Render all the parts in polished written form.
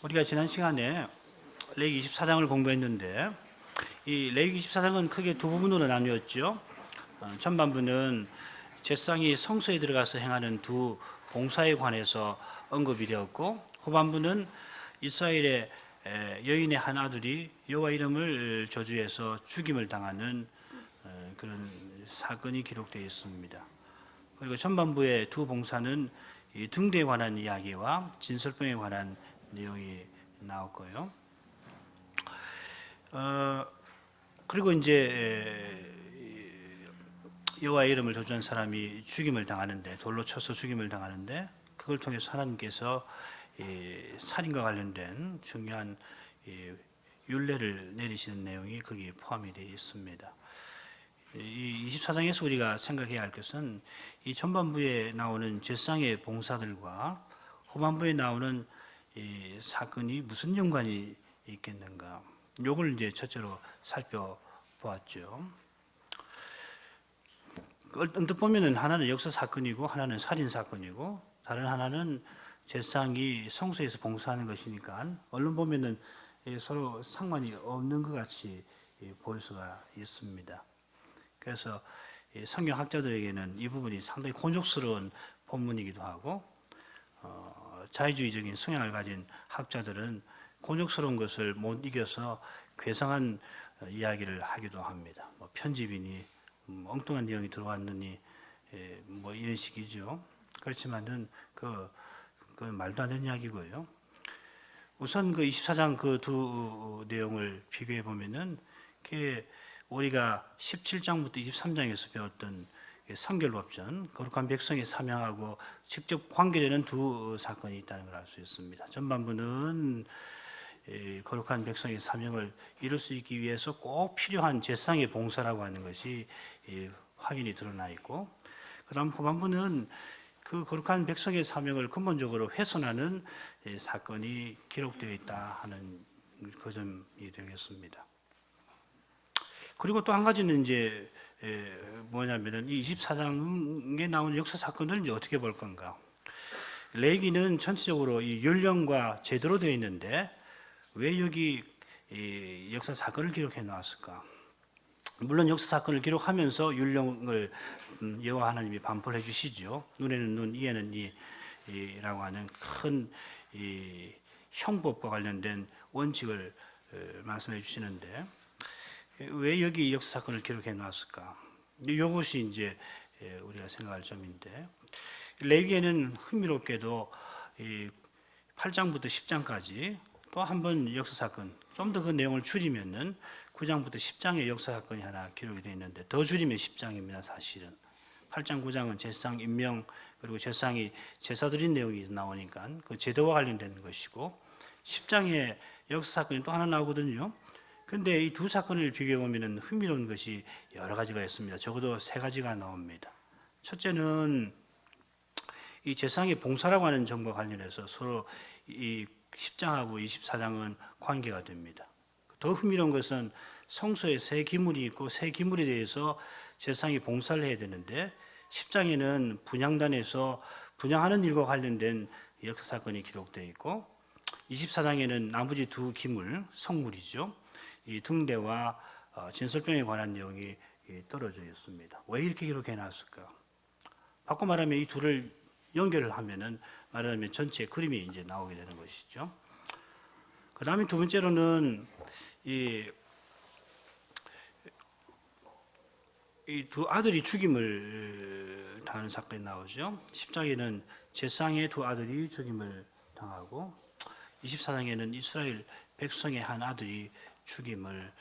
우리가 지난 시간에 레위기 24장을 공부했는데 이 레위기 24장은 크게 두 부분으로 나뉘었죠. 전반부는 제사장이 성소에 들어가서 행하는 두 봉사에 관해서 언급이 되었고, 후반부는 이스라엘의 여인의 한 아들이 여호와 이름을 저주해서 죽임을 당하는 그런 사건이 기록되어 있습니다. 그리고 전반부의 두 봉사는 이 등대에 관한 이야기와 진설병에 관한 내용이 나왔고요. 그리고 이제 여호와의 이름을 저주한 사람이 죽임을 당하는데, 돌로 쳐서 죽임을 당하는데, 그걸 통해서 하나님께서 살인과 관련된 중요한 율례를 내리시는 내용이 거기에 포함이 되어 있습니다. 이 24장에서 우리가 생각해야 할 것은 이 전반부에 나오는 제사장의 봉사들과 후반부에 나오는 이 사건이 무슨 연관이 있겠는가? 요걸 이제 첫째로 살펴보았죠. 언뜻 보면은 하나는 역사 사건이고 하나는 살인 사건이고 다른 하나는 제사장이 성소에서 봉사하는 것이니까 얼른 보면은 서로 상관이 없는 것 같이 볼 수가 있습니다. 그래서 성경학자들에게는 이 부분이 상당히 곤욕스러운 본문이기도 하고, 자유주의적인 성향을 가진 학자들은 곤욕스러운 것을 못 이겨서 괴상한 이야기를 하기도 합니다. 뭐 편집이니 엉뚱한 내용이 들어왔느니 뭐 이런 식이죠. 그렇지만은 그 말도 안 되는 이야기고요. 우선 그 24장 그 두 내용을 비교해 보면은 우리가 17장부터 23장에서 배웠던 성결법전, 거룩한 백성의 사명하고 직접 관계되는 두 사건이 있다는 걸 알 수 있습니다. 전반부는 거룩한 백성의 사명을 이룰 수 있기 위해서 꼭 필요한 제사장의 봉사라고 하는 것이 확인이 드러나 있고, 그 다음 후반부는 그 거룩한 백성의 사명을 근본적으로 훼손하는 사건이 기록되어 있다 하는 그 점이 되겠습니다. 그리고 또 한 가지는 이제 뭐냐면은 이 24장에 나오는 역사 사건을 이제 어떻게 볼 건가? 레위기는 전체적으로 이 율령과 제도로 되어 있는데 왜 여기 역사 사건을 기록해 놓았을까? 물론 역사 사건을 기록하면서 율령을 여호와 하나님이 반포해 주시죠. 눈에는 눈, 이에는 이라고 하는 큰 형법과 관련된 원칙을 말씀해 주시는데 왜 여기 역사 사건을 기록해 놨을까? 이것이 이제 우리가 생각할 점인데, 레위기에는 흥미롭게도 8장부터 10장까지 또 한 번 역사 사건, 좀 더 그 내용을 줄이면은 9장부터 10장의 역사 사건이 하나 기록이 되어 있는데 더 줄이면 10장입니다. 사실은 8장 9장은 제사장 임명, 그리고 제사장이 제사 드린 내용이 나오니까 그 제도와 관련된 것이고, 10장의 역사 사건이 또 하나 나오거든요. 그런데 이 두 사건을 비교해 보면 흥미로운 것이 여러 가지가 있습니다. 적어도 세 가지가 나옵니다. 첫째는 이 제사장의 봉사라고 하는 점과 관련해서 서로 이 10장하고 24장은 관계가 됩니다. 더 흥미로운 것은 성소에 새 기물이 있고 새 기물에 대해서 제사장이 봉사를 해야 되는데 10장에는 분향단에서 분향하는 일과 관련된 역사 사건이 기록되어 있고, 24장에는 나머지 두 기물, 성물이죠. 이 등대와 진설병에 관한 내용이 떨어져 있습니다. 왜 이렇게 기록해 놨을까? 바꿔 말하면 이 둘을 연결을 하면은 말하자면 전체 그림이 이제 나오게 되는 것이죠. 그 다음에 두 번째로는 이 두 아들이 죽임을 당하는 사건이 나오죠. 10장에는 제사장의 두 아들이 죽임을 당하고 24장에는 이스라엘 백성의 한 아들이 죽임을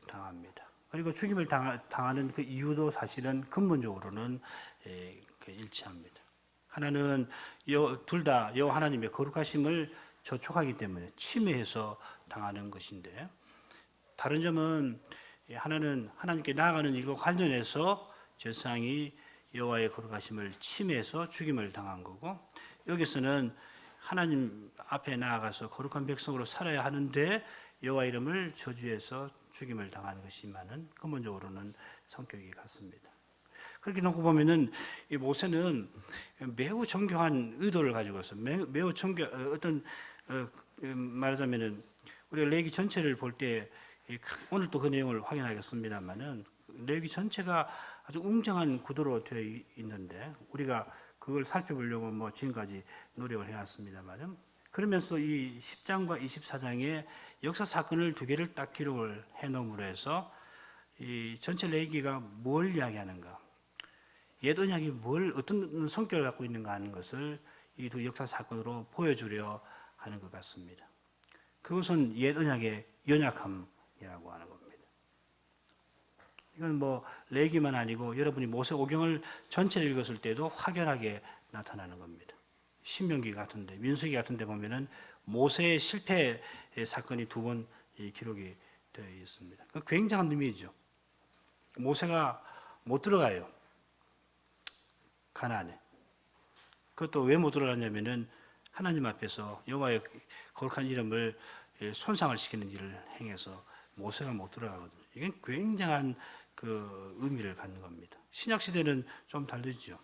당합니다. 그리고 죽임을 당하는 그 이유도 사실은 근본적으로는 일치합니다. 하나는 둘 다 여호와 하나님의 거룩하심을 저촉하기 때문에 침해해서 당하는 것인데, 다른 점은 하나는 하나님께 나아가는 일과 관련해서 제사장이 여호와의 거룩하심을 침해해서 죽임을 당한 거고, 여기서는 하나님 앞에 나아가서 거룩한 백성으로 살아야 하는데 여호와 이름을 저주해서 죽임을 당한 것이지만은 근본적으로는 성격이 같습니다. 그렇게 놓고 보면은 이 모세는 매우 정교한 의도를 가지고서 매우 어떤 말하자면은 우리가 레위기 전체를 볼 때 오늘 또 그 내용을 확인하겠습니다만은 레위기 전체가 아주 웅장한 구도로 되어 있는데 우리가 그걸 살펴보려고 뭐 지금까지 노력을 해왔습니다만은 그러면서 이 10장과 24장의 역사 사건을 두 개를 딱 기록을 해놓음으로 해서 이 전체 레위기가 뭘 이야기하는가, 옛 언약이 어떤 성격을 갖고 있는가 하는 것을 이 두 역사 사건으로 보여주려 하는 것 같습니다. 그것은 옛 언약의 연약함이라고 하는 겁니다. 이건 뭐 레위기만 아니고 여러분이 모세오경을 전체를 읽었을 때도 확연하게 나타나는 겁니다. 신명기 같은데, 민수기 같은데 보면은 모세의 실패 사건이 두 번 기록이 되어 있습니다. 그 굉장한 의미죠. 모세가 못 들어가요, 가나안에. 그것도 왜 못 들어갔냐면은 하나님 앞에서 여호와의 거룩한 이름을 손상을 시키는 일을 행해서 모세가 못 들어가거든요. 이건 굉장한 그 의미를 갖는 겁니다. 신약 시대는 좀 다르죠.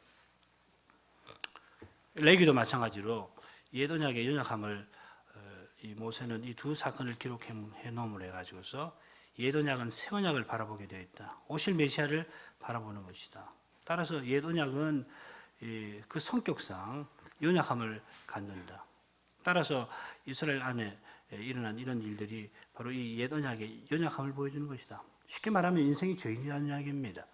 레위기도 마찬가지로 옛 언약의 연약함을 이 모세는 이 두 사건을 기록해 놓음으로 해가지고서 옛 언약은 새 언약을 바라보게 되어 있다. 오실 메시아를 바라보는 것이다. 따라서 옛 언약은 그 성격상 연약함을 갖는다. 따라서 이스라엘 안에 일어난 이런 일들이 바로 이 옛 언약의 연약함을 보여주는 것이다. 쉽게 말하면 인생이 죄인이라는 이야기입니다.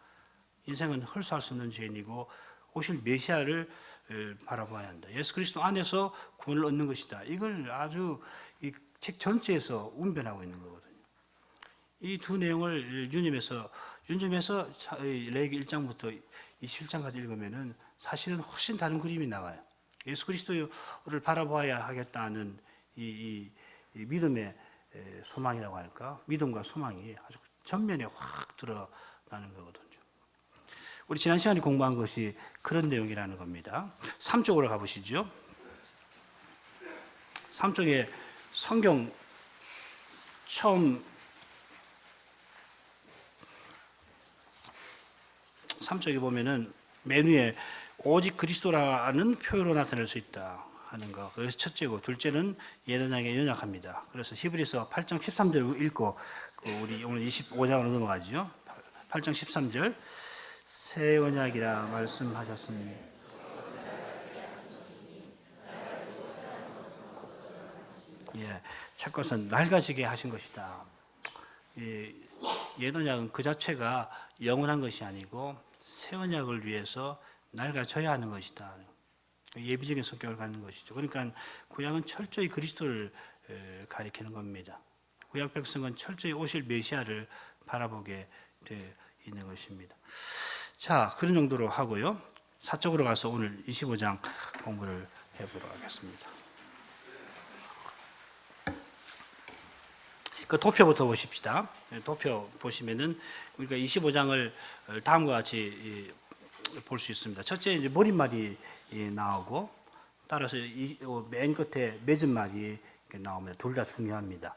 인생은 헐수할 수 없는 죄인이고 오실 메시아를 바라봐야 한다. 예수 그리스도 안에서 구원을 얻는 것이다. 이걸 아주 이 책 전체에서 운변하고 있는 거거든요. 이 두 내용을 윤점에서 레위기 1장부터 27장까지 읽으면은 사실은 훨씬 다른 그림이 나와요. 예수 그리스도를 바라봐야 하겠다는 이 믿음의 소망이라고 할까? 믿음과 소망이 아주 전면에 확 드러나는 거거든요. 우리 지난 시간에 공부한 것이 그런 내용이라는 겁니다. 3쪽으로 가보시죠. 3쪽에 성경 처음 3쪽에 보면은 맨 위에 오직 그리스도라는 표현으로 나타낼 수 있다 하는 거. 그래서 첫째고, 둘째는 옛 언약에 연약합니다. 그래서 히브리서 8장 13절 읽고 우리 오늘 25장으로 넘어가죠. 8장 13절. 새 언약이라 말씀하셨으니 첫 것은 낡아지게 하신 것이다. 옛 언약은 그 자체가 영원한 것이 아니고 새 언약을 위해서 낡아져야 하는 것이다. 예비적인 성격을 갖는 것이죠. 그러니까 구약은 철저히 그리스도를 가리키는 겁니다. 구약 백성은 철저히 오실 메시아를 바라보게 되어 있는 것입니다. 자, 그런 정도로 하고요. 사쪽으로 가서 오늘 25장 공부를 해보도록 하겠습니다. 그 도표부터 보십시다. 도표 보시면은 우리가 25장을 다음과 같이 볼 수 있습니다. 첫째, 이제 머릿말이 나오고, 따라서 맨 끝에 맺은 말이 나옵니다. 둘 다 중요합니다.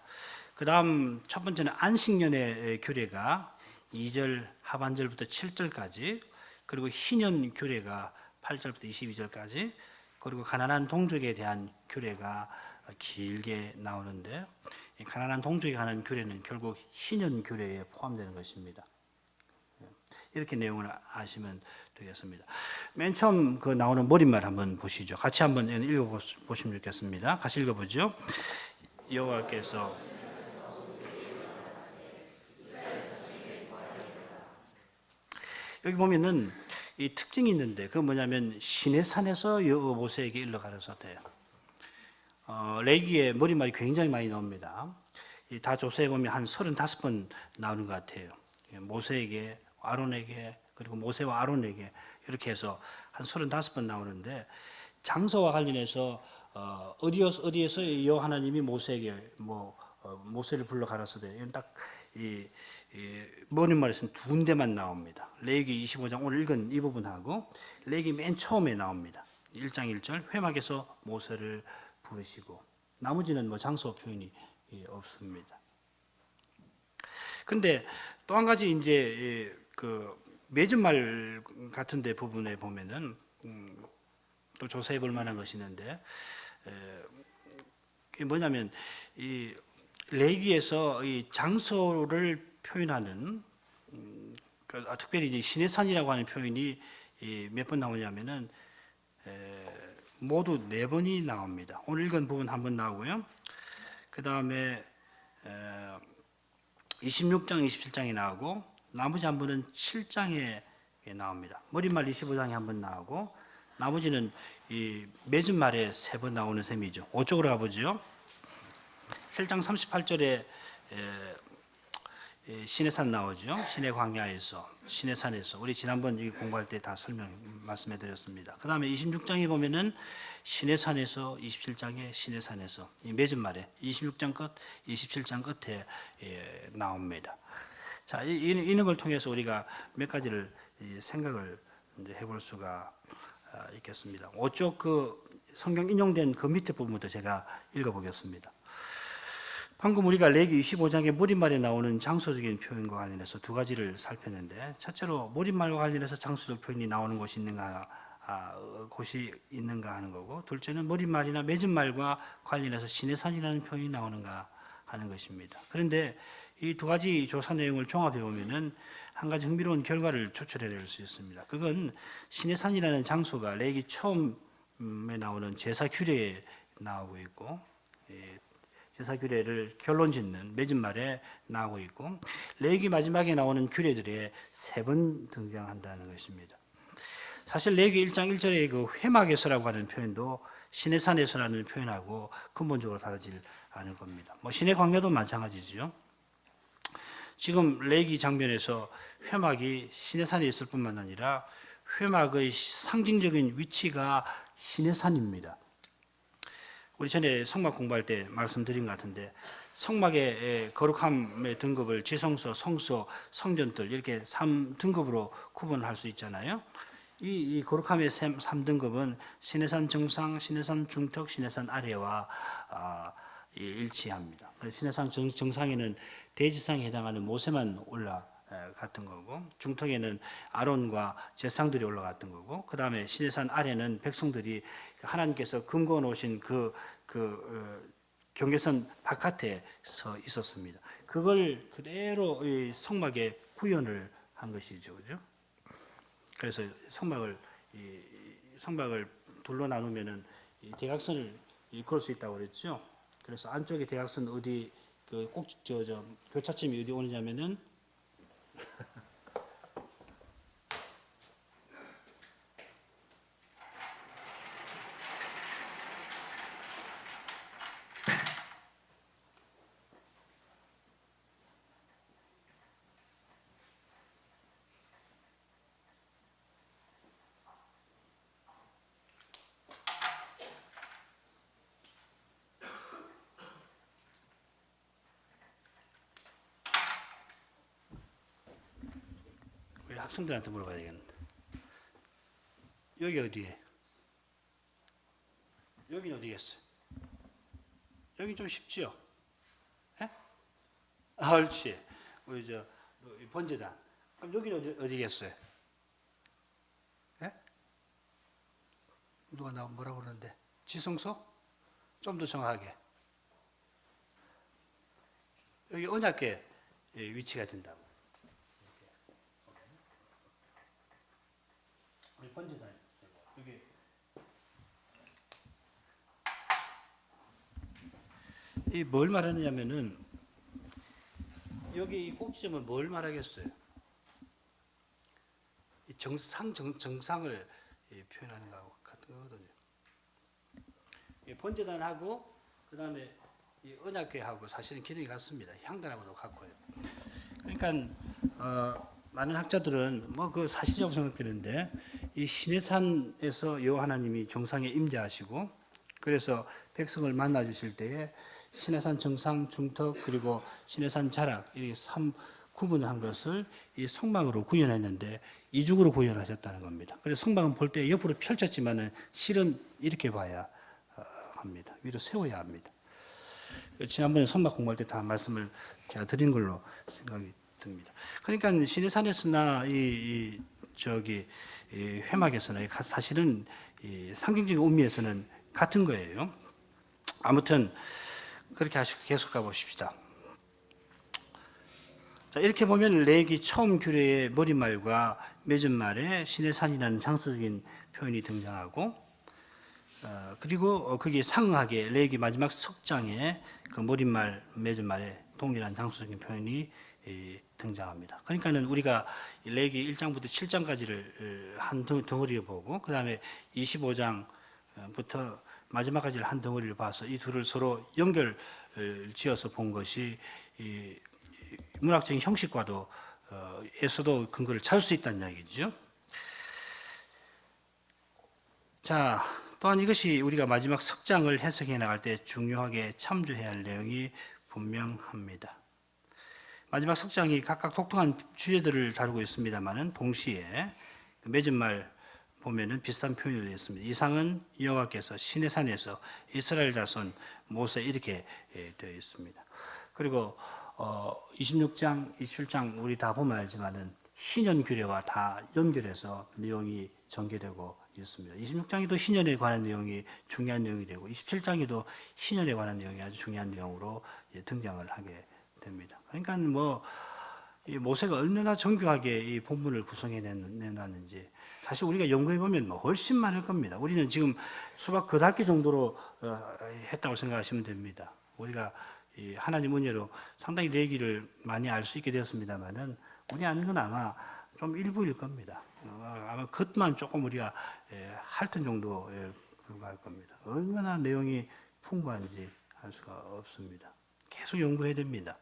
그 다음 첫 번째는 안식년의 규례가 2절 하반절부터 7절까지, 그리고 희년 규례가 8절부터 22절까지, 그리고 가난한 동족에 대한 규례가 길게 나오는데, 가난한 동족에 관한 규례는 결국 희년 규례에 포함되는 것입니다. 이렇게 내용을 아시면 되겠습니다. 맨 처음 그 나오는 머릿말 한번 보시죠. 같이 한번 읽어보시면 좋겠습니다. 같이 읽어보죠. 여호와께서 여기 보면은 이 특징이 있는데, 그 뭐냐면 시내산에서 모세에게 일러 가라사대요. 레위기의 머릿말이 굉장히 많이 나옵니다. 다 조사해 보면 한 35번 나오는 것 같아요. 모세에게, 아론에게, 그리고 모세와 아론에게 이렇게 해서 한 35번 나오는데, 장소와 관련해서 어디에서 여호와 하나님이 모세에게 모세를 불러 가라사대, 이건 딱 머릿말에서는 두 군데만 나옵니다. 레위기 25장 오늘 읽은 이 부분하고 레위기 맨 처음에 나옵니다. 1장 1절 회막에서 모세를 부르시고, 나머지는 장소 표현이 없습니다. 근데 또 한 가지 이제 그 맺은 말 같은 데 부분에 보면은 또 조사해 볼 만한 것이 있는데, 이게 뭐냐면 이 레위기에서 이 장소를 표현하는 특별히 이제 시내산이라고 하는 표현이 몇 번 나오냐면은 모두 4번이 나옵니다. 오늘 읽은 부분 한 번 나오고요. 그 다음에 26장, 27장이 나오고 나머지 한 번은 7장에 나옵니다. 머릿말 25장에 한 번 나오고 나머지는 이 맺은 말에 3번 나오는 셈이죠. 5쪽으로 가보죠. 7장 38절에 시내산 나오죠. 시내 광야에서, 시내산에서. 우리 지난번 여기 공부할 때 다 말씀해 드렸습니다. 그 다음에 26장에 보면은 시내산에서, 27장에 시내산에서, 이 맺은 말에 26장 끝, 27장 끝에 나옵니다. 자, 이런 걸 통해서 우리가 몇 가지를 생각을 이제 해볼 수가 있겠습니다. 5쪽 그 성경 인용된 그 밑에 부분부터 제가 읽어보겠습니다. 방금 우리가 레위기 25장의 머릿말에 나오는 장소적인 표현과 관련해서 2가지를 살폈는데, 첫째로 머릿말과 관련해서 장소적 표현이 나오는 곳이 있는가 하는 거고, 둘째는 머릿말이나 맺은 말과 관련해서 시내산이라는 표현이 나오는가 하는 것입니다. 그런데 이 2가지 조사 내용을 종합해 보면은 한 가지 흥미로운 결과를 추출해낼 수 있습니다. 그건 시내산이라는 장소가 레위기 처음에 나오는 제사 규례에 나오고 있고, 제사 규례를 결론 짓는 맺은 말에 나오고 있고, 레위기 마지막에 나오는 규례들에 3번 등장한다는 것입니다. 사실 레위기 1장 1절의 그 회막에서라고 하는 표현도 시내산에서라는 표현하고 근본적으로 다르질 않을 겁니다. 뭐 시내 광야도 마찬가지죠. 지금 레위기 장면에서 회막이 시내산에 있을 뿐만 아니라 회막의 상징적인 위치가 시내산입니다. 우리 전에 성막 공부할 때 말씀드린 것 같은데, 성막의 거룩함의 등급을 지성소, 성소, 성전들 이렇게 3등급으로 구분할 수 있잖아요. 이 거룩함의 3등급은 시내산 정상, 시내산 중턱, 시내산 아래와 일치합니다. 시내산 정상에는 대지상에 해당하는 모세만 올라갔던 거고, 중턱에는 아론과 제사장들이 올라갔던 거고, 그 다음에 시내산 아래는 백성들이 하나님께서 금고 놓으신 경계선 바깥에 서 있었습니다. 그걸 그대로 이 성막에 구현을 한 것이죠, 그죠? 그래서 성막을 둘로 나누면은 대각선을 그을 수 있다고 그랬죠. 그래서 안쪽에 대각선 어디 교차점이 어디 오느냐면은 우리 학생들한테 물어봐야 되겠는데, 여기 어디에? 여기는 어디겠어요? 여기 좀 쉽지요? 예? 옳지. 우리 번제단. 그럼 여기는 어디겠어요? 예? 누가 나 뭐라고 그러는데? 지성소? 좀 더 정확하게. 여기 언약궤 위치가 된다고. 우리 번제단. 여기 이 뭘 말하느냐면은, 여기 이 꼭지점은 뭘 말하겠어요? 이 정상을 표현하는 거하고 같은 거거든요. 번제단하고 그 다음에 이 언약궤하고 사실은 기능이 같습니다. 향단하고도 같고요. 그러니까 많은 학자들은 뭐 그 사실이라고 생각되는데, 이 시내산에서 여호와 하나님이 정상에 임재하시고, 그래서 백성을 만나 주실 때에 시내산 정상, 중턱, 그리고 시내산 자락, 이 3 구분한 것을 이 성막으로 구현했는데 이중으로 구현하셨다는 겁니다. 그래서 성막은 볼 때 옆으로 펼쳤지만은 실은 이렇게 봐야 합니다. 위로 세워야 합니다. 지난번에 성막 공부할 때 다 말씀을 제가 드린 걸로 생각이 듭니다. 그러니까 시내산에서나 이 회막에서나 사실은 이 상징적인 의미에서는 같은 거예요. 아무튼 그렇게 하시고 계속 가보십시다. 자, 이렇게 보면 레기 처음 규례의 머릿말과 맺은 말에 시내산이라는 장소적인 표현이 등장하고, 그리고 거기에 상응하게 레기 마지막 석장에 그 머릿말, 맺은 말에 동일한 장소적인 표현이 등장합니다. 그러니까는 우리가 레기 1장부터 7장까지를 한 덩어리를 보고, 그 다음에 25장부터 마지막까지를 한 덩어리를 봐서 이 둘을 서로 연결 지어서 본 것이 이 문학적인 형식과도 에서도 근거를 찾을 수 있다는 이야기죠. 자, 또한 이것이 우리가 마지막 석장을 해석해 나갈 때 중요하게 참조해야 할 내용이 분명합니다. 마지막 석장이 각각 독특한 주제들을 다루고 있습니다만은 동시에 맺은 말 보면은 비슷한 표현이 되어 있습니다. 이상은 여호와께서 시내산에서 이스라엘 자손 모세 이렇게 되어 있습니다. 그리고 26장, 27장 우리 다 보면 알지만은 희년 규례와 다 연결해서 내용이 전개되고 있습니다. 26장에도 희년에 관한 내용이 중요한 내용이 되고 27장에도 희년에 관한 내용이 아주 중요한 내용으로 등장을 하게 됩니다. 그러니까 뭐 이 모세가 얼마나 정교하게 이 본문을 구성해 내놨는지 사실 우리가 연구해 보면 뭐 훨씬 많을 겁니다. 우리는 지금 수박 겉핥기 정도로 했다고 생각하시면 됩니다. 우리가 이 하나님 은혜로 상당히 레위기를 많이 알 수 있게 되었습니다만은 우리 아는 건 아마 좀 일부일 겁니다. 아마 겉만 조금 우리가 핥은 정도에 불과할 겁니다. 얼마나 내용이 풍부한지 알 수가 없습니다. 계속 연구해야 됩니다.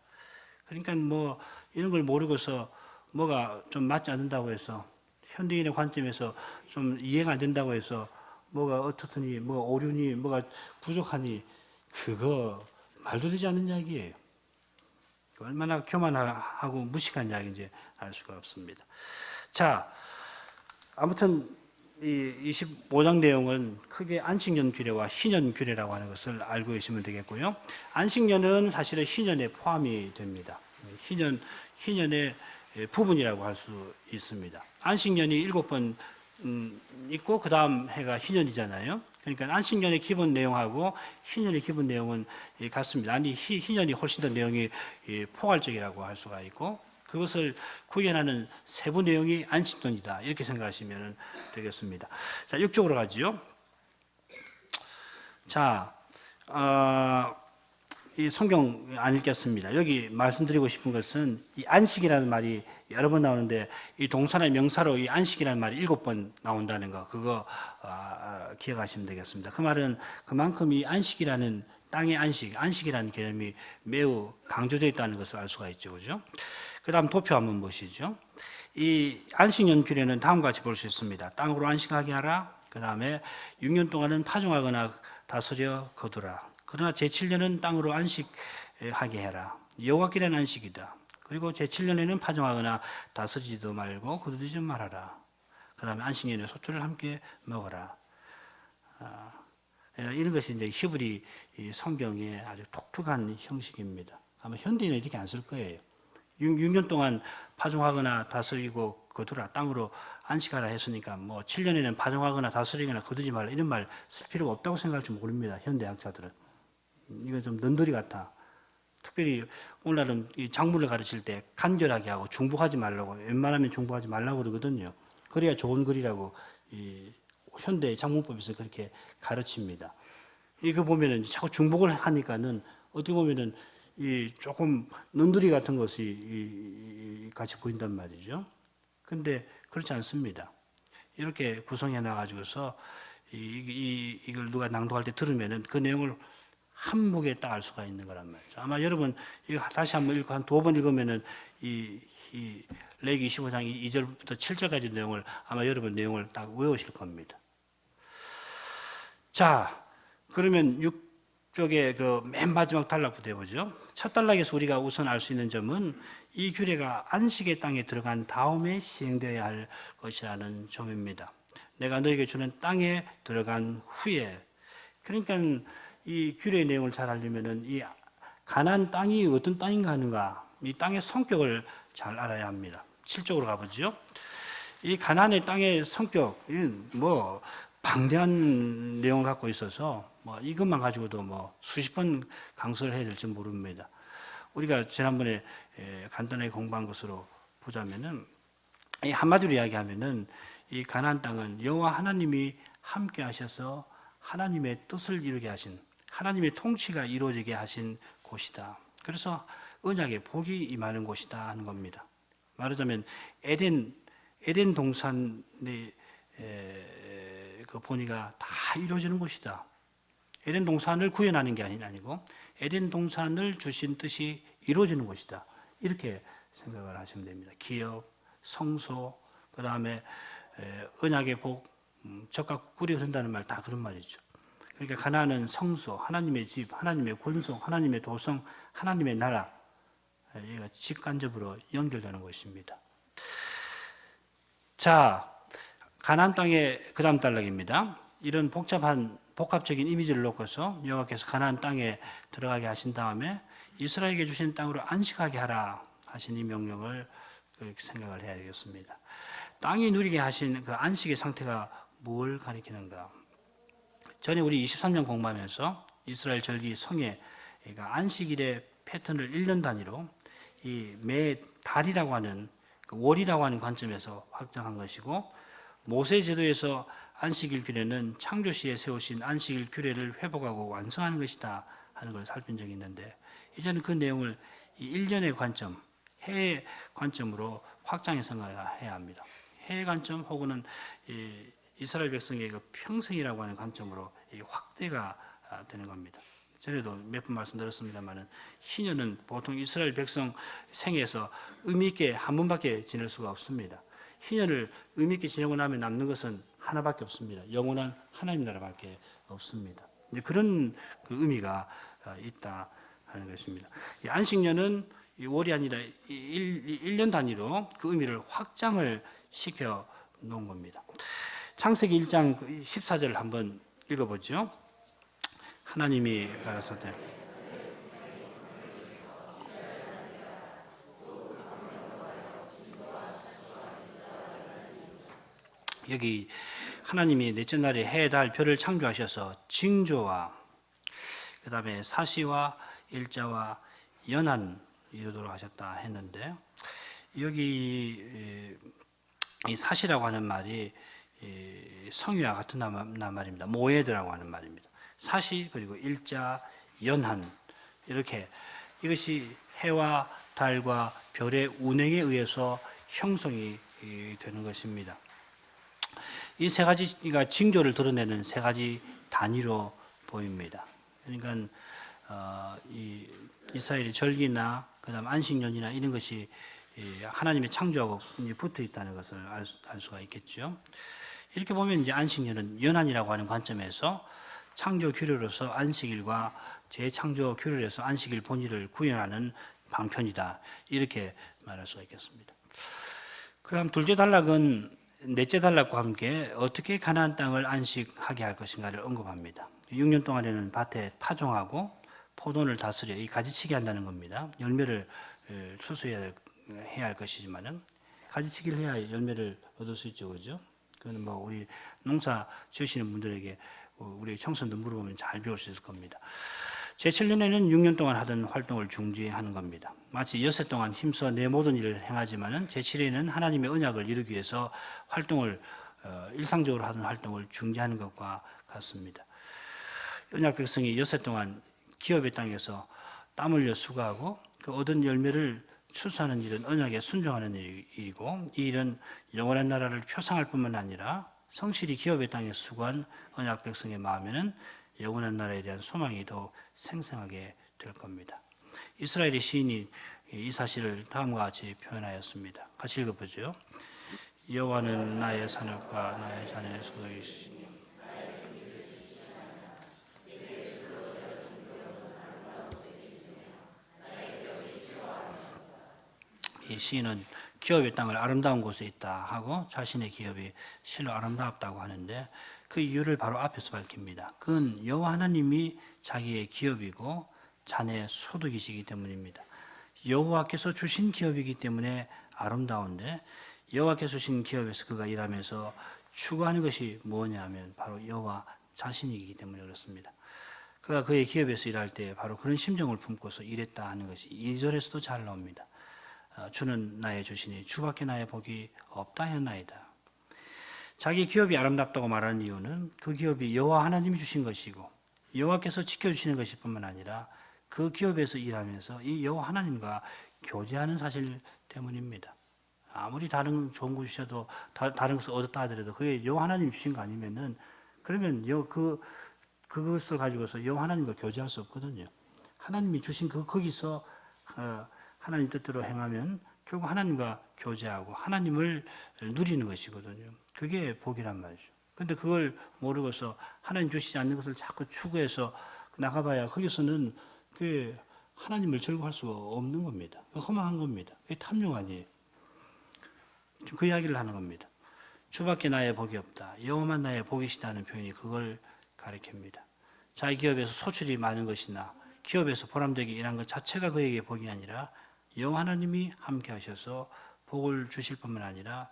그러니까 뭐 이런 걸 모르고서 뭐가 좀 맞지 않는다고 해서 현대인의 관점에서 좀 이해가 안 된다고 해서 뭐가 어떻더니 뭐 오류니 뭐가 부족하니 그거 말도 되지 않는 이야기예요. 얼마나 교만하고 무식한 이야기인지 알 수가 없습니다. 자, 아무튼 이 25장 내용은 크게 안식년 규례와 희년 규례라고 하는 것을 알고 계시면 되겠고요. 안식년은 사실은 희년에 포함이 됩니다. 희년의 부분이라고 할 수 있습니다. 안식년이 7번 있고 그 다음 해가 희년이잖아요. 그러니까 안식년의 기본 내용하고 희년의 기본 내용은 같습니다. 아니 희년이 훨씬 더 내용이 포괄적이라고 할 수가 있고 그것을 구현하는 세부 내용이 안식년이다. 이렇게 생각하시면 되겠습니다. 자, 6쪽으로 가지요. 자, 이 성경 안 읽겠습니다. 여기 말씀드리고 싶은 것은 이 안식이라는 말이 여러 번 나오는데 이 동사나 명사로 이 안식이라는 말이 7번 나온다는 거 그거 기억하시면 되겠습니다. 그 말은 그만큼 이 안식이라는 땅의 안식이라는 개념이 매우 강조되어 있다는 것을 알 수가 있죠. 그죠? 그 다음 도표 한번 보시죠. 이 안식년 규례는 다음과 같이 볼 수 있습니다. 땅으로 안식하게 하라. 그 다음에 6년 동안은 파종하거나 다스려 거두라. 그러나 제7년은 땅으로 안식하게 해라. 여호와께는 안식이다. 그리고 제7년에는 파종하거나 다스리지도 말고 거두지 말아라. 그 다음에 안식년에 소출을 함께 먹어라. 이런 것이 이제 히브리 성경의 아주 독특한 형식입니다. 아마 현대인은 이렇게 안 쓸 거예요. 6년 동안 파종하거나 다스리고 거두라. 땅으로 안식하라 했으니까 뭐 7년에는 파종하거나 다스리거나 거두지 말라. 이런 말 쓸 필요가 없다고 생각할지 모릅니다. 현대학자들은. 이건 좀 넌더리 같아. 특별히 오늘날은 이 작물을 가르칠 때 간결하게 하고 중복하지 말라고 웬만하면 중복하지 말라고 그러거든요. 그래야 좋은 글이라고 이 현대 작문법에서 그렇게 가르칩니다. 이거 보면은 자꾸 중복을 하니까는 어떻게 보면은 이 조금 넌더리 같은 것이 같이 보인단 말이죠. 근데 그렇지 않습니다. 이렇게 구성해 놔가지고서 이걸 누가 낭독할 때 들으면은 그 내용을 한 목에 딱 알 수가 있는 거란 말이죠. 아마 여러분 이거 다시 한번 읽고 한 2번 읽으면은 이 레위기 25장 2절부터 7절까지 내용을 아마 여러분 내용을 딱 외우실 겁니다. 자, 그러면 6쪽의 그 맨 마지막 단락부터 해보죠. 첫 단락에서 우리가 우선 알 수 있는 점은 이 규례가 안식의 땅에 들어간 다음에 시행되어야 할 것이라는 점입니다. 내가 너에게 주는 땅에 들어간 후에, 그러니까 이 규례의 내용을 잘 알려면은 이 가나안 땅이 어떤 땅인가 하는가, 이 땅의 성격을 잘 알아야 합니다. 7쪽으로 가보죠. 이 가나안의 땅의 성격, 뭐 방대한 내용을 갖고 있어서 뭐 이것만 가지고도 뭐 수십 번 강설을 해야 될지 모릅니다. 우리가 지난번에 간단하게 공부한 것으로 보자면은 이 한마디로 이야기하면은 이 가나안 땅은 여호와 하나님이 함께 하셔서 하나님의 뜻을 이루게 하신, 하나님의 통치가 이루어지게 하신 곳이다. 그래서 언약의 복이 임하는 곳이다 하는 겁니다. 말하자면 에덴 동산의 그 본의가 다 이루어지는 곳이다. 에덴 동산을 구현하는 게 아니고 에덴 동산을 주신 뜻이 이루어지는 곳이다. 이렇게 생각을 하시면 됩니다. 기업, 성소, 그 다음에 언약의 복, 적각 꾸려진다는 말 다 그런 말이죠. 그러니까 가나안은 성소, 하나님의 집, 하나님의 권속, 하나님의 도성, 하나님의 나라, 얘가 직간접으로 연결되는 것입니다. 자, 가나안 땅의 그 다음 단락입니다. 이런 복합적인 이미지를 놓고서 여호와께서 가나안 땅에 들어가게 하신 다음에 이스라엘에게 주신 땅으로 안식하게 하라 하신 이 명령을 그렇게 생각을 해야 되겠습니다. 땅이 누리게 하신 그 안식의 상태가 뭘 가리키는가? 전에 우리 23년 공부하면서 이스라엘 절기 성회, 그러니까 안식일의 패턴을 1년 단위로 이 매 달이라고 하는 그 월이라고 하는 관점에서 확정한 것이고, 모세 제도에서 안식일 규례는 창조시에 세우신 안식일 규례를 회복하고 완성하는 것이다 하는 걸 살핀 적이 있는데, 이제는 그 내용을 이 1년의 관점, 해의 관점으로 확장해서 해야 합니다. 해의 관점 혹은 이스라엘 백성의 그 평생이라고 하는 관점으로 확대가 되는 겁니다. 전에도 몇 번 말씀드렸습니다만은 희년은 보통 이스라엘 백성 생에서 의미 있게 한 번밖에 지낼 수가 없습니다. 희년을 의미 있게 지내고 나면 남는 것은 하나밖에 없습니다. 영원한 하나님 나라밖에 없습니다. 그런 그 의미가 있다 하는 것입니다. 이 안식년은 월이 아니라 1년 단위로 그 의미를 확장을 시켜 놓은 겁니다. 창세기 1장 14절을 한번 읽어보죠. 하나님이 가라사대 여기 하나님이 넷째 날에 해, 달, 별을 창조하셔서 징조와 그 다음에 사시와 일자와 연한 이루도록 하셨다 했는데, 여기 이 사시라고 하는 말이 성유와 같은 말입니다. 모에드라고 하는 말입니다. 사시 그리고 일자, 연한, 이렇게 이것이 해와 달과 별의 운행에 의해서 형성이 되는 것입니다. 이 세 가지가 징조를 드러내는 세 가지 단위로 보입니다. 그러니까 이 이스라엘의 절기나 그다음 안식년이나 이런 것이 하나님의 창조하고 붙어 있다는 것을 알 수가 있겠죠. 이렇게 보면 이제 안식년은 연한이라고 하는 관점에서 창조 규례로서 안식일과 재창조 규례로서 안식일 본질을 구현하는 방편이다, 이렇게 말할 수가 있겠습니다. 그다음 둘째 단락은 넷째 단락과 함께 어떻게 가나안 땅을 안식하게 할 것인가를 언급합니다. 6년 동안에는 밭에 파종하고 포도를 다스려 이 가지치기 한다는 겁니다. 열매를 추수해야 할 것이지만은 가지치기를 해야 열매를 얻을 수 있죠, 그죠? 그건 뭐 우리 농사 지으시는 분들에게 우리 청소년들 물어보면 잘 배울 수 있을 겁니다. 제7년에는 6년 동안 하던 활동을 중지하는 겁니다. 마치 엿새 동안 힘써 내 모든 일을 행하지만은 제7회는 하나님의 언약을 이루기 위해서 활동을 일상적으로 하는 활동을 중지하는 것과 같습니다. 언약 백성이 엿새 동안 기업의 땅에서 땀 흘려 수고하고 그 얻은 열매를 추수하는 일은 언약에 순종하는 일이고, 이 일은 영원한 나라를 표상할 뿐만 아니라 성실히 기업의 땅에 수고한 언약 백성의 마음에는 영원한 나라에 대한 소망이 더 생생하게 될 겁니다. 이스라엘의 시인이 이 사실을 다음과 같이 표현하였습니다. 같이 읽어보죠. 여호와는 나의 산업과 나의 자녀의 소득이시니 이 시인은 기업의 땅을 아름다운 곳에 있다 하고 자신의 기업이 실로 아름답다고 하는데, 그 이유를 바로 앞에서 밝힙니다. 그건 여호와 하나님이 자기의 기업이고 자녀의 소득이시기 때문입니다. 여호와께서 주신 기업이기 때문에 아름다운데, 여호와께서 주신 기업에서 그가 일하면서 추구하는 것이 뭐냐 하면 바로 여호와 자신이기 때문에 그렇습니다. 그가 그의 기업에서 일할 때 바로 그런 심정을 품고서 일했다 하는 것이 2절에서도 잘 나옵니다. 주는 나의 주시니 주밖에 나의 복이 없다 했나이다. 자기 기업이 아름답다고 말하는 이유는 그 기업이 여호와 하나님이 주신 것이고 여호와께서 지켜주시는 것일 뿐만 아니라 그 기업에서 일하면서 이 여호와 하나님과 교제하는 사실 때문입니다. 아무리 다른 좋은 거 주셔도 다른 것을 얻었다 하더라도 그게 여호와 하나님 주신 거 아니면은 그러면 그것을 가지고서 여호와 하나님과 교제할 수 없거든요. 하나님이 주신 거기서 하나님 뜻대로 행하면 결국 하나님과 교제하고 하나님을 누리는 것이거든요. 그게 복이란 말이죠. 근데 그걸 모르고서 하나님 주시지 않는 것을 자꾸 추구해서 나가봐야 거기서는 그 하나님을 즐거워할 수가 없는 겁니다. 허망한 겁니다. 그게 탐욕 아니에요. 그 이야기를 하는 겁니다. 주밖에 나의 복이 없다. 여호와만 나의 복이시다는 표현이 그걸 가리킵니다. 자기 기업에서 소출이 많은 것이나 기업에서 보람되게 일한 것 자체가 그에게 복이 아니라 여호와 하나님이 함께 하셔서 복을 주실 뿐만 아니라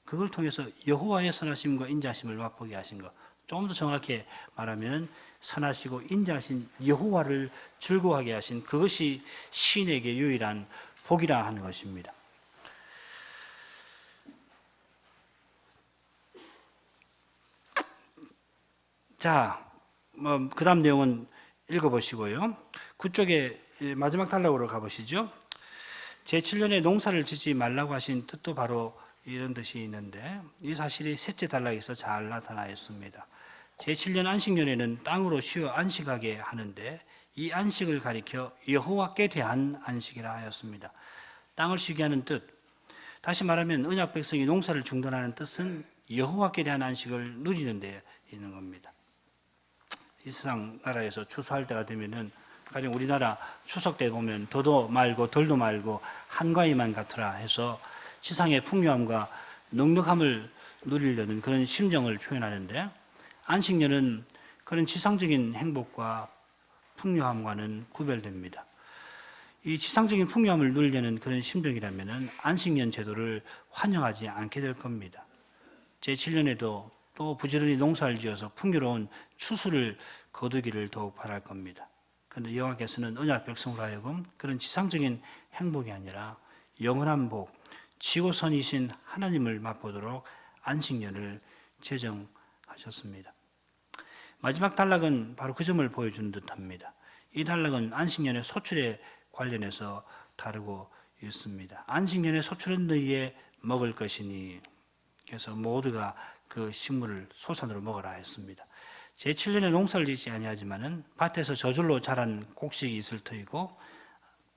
그걸 통해서 여호와의 선하심과 인자하심을 맛보게 하신 것. 조금 더 정확히 말하면 선하시고 인자하신 여호와를 즐거워하게 하신 그것이 신에게 유일한 복이라 하는 것입니다. 자, 그 다음 내용은 읽어보시고요. 9쪽에 마지막 단락으로 가보시죠. 제7년에 농사를 짓지 말라고 하신 뜻도 바로 이런 뜻이 있는데 이 사실이 셋째 단락에서 잘 나타나 있습니다. 제7년 안식년에는 땅으로 쉬어 안식하게 하는데 이 안식을 가리켜 여호와께 대한 안식이라 하였습니다. 땅을 쉬게 하는 뜻, 다시 말하면 언약 백성이 농사를 중단하는 뜻은 여호와께 대한 안식을 누리는 데 있는 겁니다. 이 세상 나라에서 추수할 때가 되면은 가령 우리나라 추석 때 보면 더도 말고 덜도 말고 한가위만 같으라 해서 지상의 풍요함과 넉넉함을 누리려는 그런 심정을 표현하는데 안식년은 그런 지상적인 행복과 풍요함과는 구별됩니다. 이 지상적인 풍요함을 누리려는 그런 심정이라면 안식년 제도를 환영하지 않게 될 겁니다. 제7년에도 또 부지런히 농사를 지어서 풍요로운 추수를 거두기를 더욱 바랄 겁니다. 그런데 여호와께서는 언약 백성으로 하여금 그런 지상적인 행복이 아니라 영원한 복, 지고선이신 하나님을 맛보도록 안식년을 제정하셨습니다. 마지막 단락은 바로 그 점을 보여주는 듯합니다. 이 단락은 안식년의 소출에 관련해서 다루고 있습니다. 안식년의 소출은 너희의 먹을 것이니 그래서 모두가 그 식물을 소산으로 먹어라 했습니다. 제7년에 농사를 짓지 아니하지만은 밭에서 저절로 자란 곡식이 있을 터이고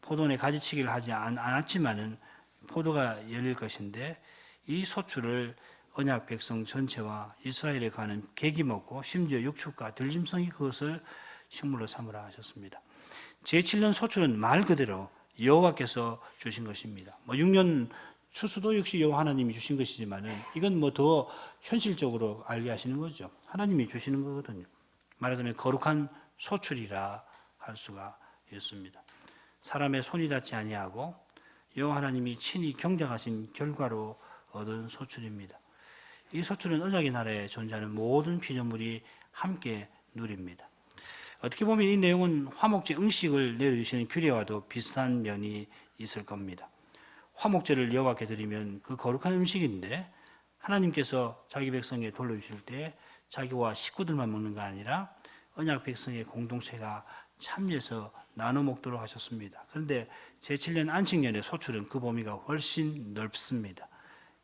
포도원에 가지치기를 하지 않았지만은 포도가 열릴 것인데 이 소출을 언약 백성 전체와 이스라엘에 가는 객이 먹고 심지어 육축과 들짐승이 그것을 식물로 삼으라 하셨습니다. 제7년 소출은 말 그대로 여호와께서 주신 것입니다. 6년 추수도 역시 여호와 하나님이 주신 것이지만은 이건 더 현실적으로 알게 하시는 거죠. 하나님이 주시는 거거든요. 말하자면 거룩한 소출이라 할 수가 있습니다. 사람의 손이 닿지 아니하고 여호와 하나님이 친히 경작하신 결과로 얻은 소출입니다. 이 소출은 언약의 나라에 존재하는 모든 피조물이 함께 누립니다. 어떻게 보면 이 내용은 화목제 음식을 내려주시는 규례와도 비슷한 면이 있을 겁니다. 화목제를 여호와께 드리면 그 거룩한 음식인데 하나님께서 자기 백성에 돌려주실 때 자기와 식구들만 먹는 거 아니라 언약 백성의 공동체가 참여해서 나눠 먹도록 하셨습니다. 그런데 제7년 안식년의 소출은 그 범위가 훨씬 넓습니다.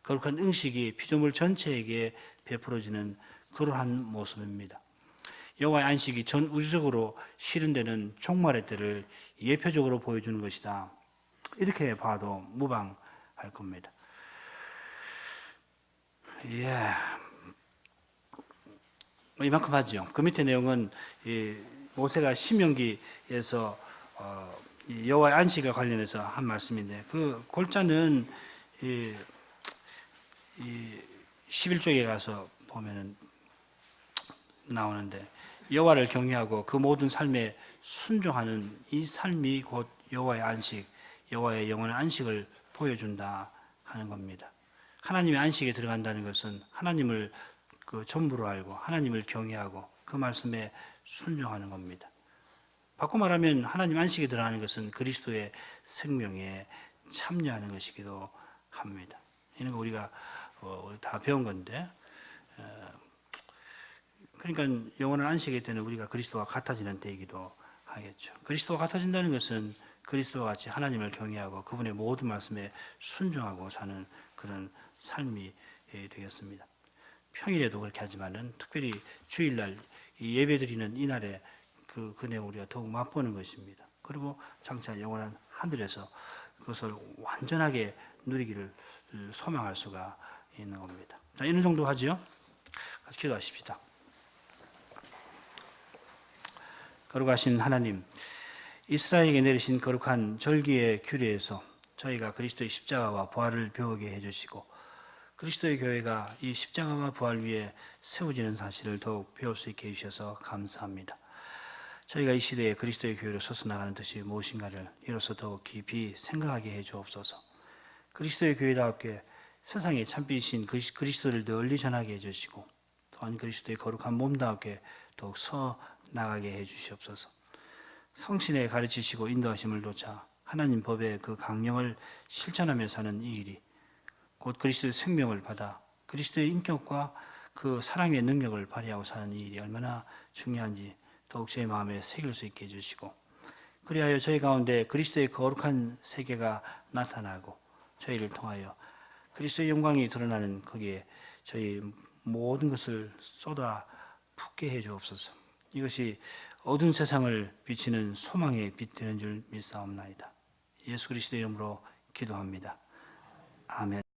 거룩한 음식이 피조물 전체에게 베풀어지는 그러한 모습입니다. 여호와의 안식이 전 우주적으로 실현되는 종말의 때를 예표적으로 보여주는 것이다. 이렇게 봐도 무방할 겁니다. 이만큼 하죠. 그 밑에 내용은 모세가 신명기에서 여호와의 안식과 관련해서 한 말씀인데 그 골자는 11쪽에 가서 보면은 나오는데 여호와를 경외하고 그 모든 삶에 순종하는 이 삶이 곧 여호와의 안식, 여호와의 영원한 안식을 보여준다 하는 겁니다. 하나님의 안식에 들어간다는 것은 하나님을 그 전부로 알고 하나님을 경외하고 그 말씀에 순종하는 겁니다. 바꿔 말하면 하나님 안식에 들어가는 것은 그리스도의 생명에 참여하는 것이기도 합니다. 이런 거 우리가 다 배운 건데, 그러니까 영원한 안식의 때는 우리가 그리스도와 같아지는 때이기도 하겠죠. 그리스도와 같아진다는 것은 그리스도와 같이 하나님을 경외하고 그분의 모든 말씀에 순종하고 사는 그런 삶이 되겠습니다. 평일에도 그렇게 하지만은 특별히 주일날 이 예배드리는 이날에 그 내용 우리가 더욱 맛보는 것입니다. 그리고 장차 영원한 하늘에서 그것을 완전하게 누리기를 소망할 수가 있는 겁니다. 자, 이런 정도 하지요. 같이 기도하십시다. 거룩하신 하나님, 이스라엘에게 내리신 거룩한 절기의 규례에서 저희가 그리스도의 십자가와 부활을 배우게 해주시고 그리스도의 교회가 이 십자가와 부활 위에 세워지는 사실을 더욱 배울 수 있게 해주셔서 감사합니다. 저희가 이 시대에 그리스도의 교회로 서서 나가는 뜻이 무엇인가를 이로써 더욱 깊이 생각하게 해주옵소서. 그리스도의 교회답게 세상에 참빛이신 그리스도를 널리 전하게 해주시고 또한 그리스도의 거룩한 몸답게 더욱 서 나가게 해주시옵소서. 성신에 가르치시고 인도하심을 좇아 하나님 법의 그 강령을 실천하며 사는 이 일이 곧 그리스도의 생명을 받아 그리스도의 인격과 그 사랑의 능력을 발휘하고 사는 이 일이 얼마나 중요한지 더욱 제 마음에 새길 수 있게 해주시고 그리하여 저희 가운데 그리스도의 거룩한 세계가 나타나고 저희를 통하여 그리스도의 영광이 드러나는 거기에 저희 모든 것을 쏟아 붓게 해 주옵소서. 이것이 어두운 세상을 비치는 소망의 빛 되는 줄 믿사옵나이다. 예수 그리스도의 이름으로 기도합니다. 아멘.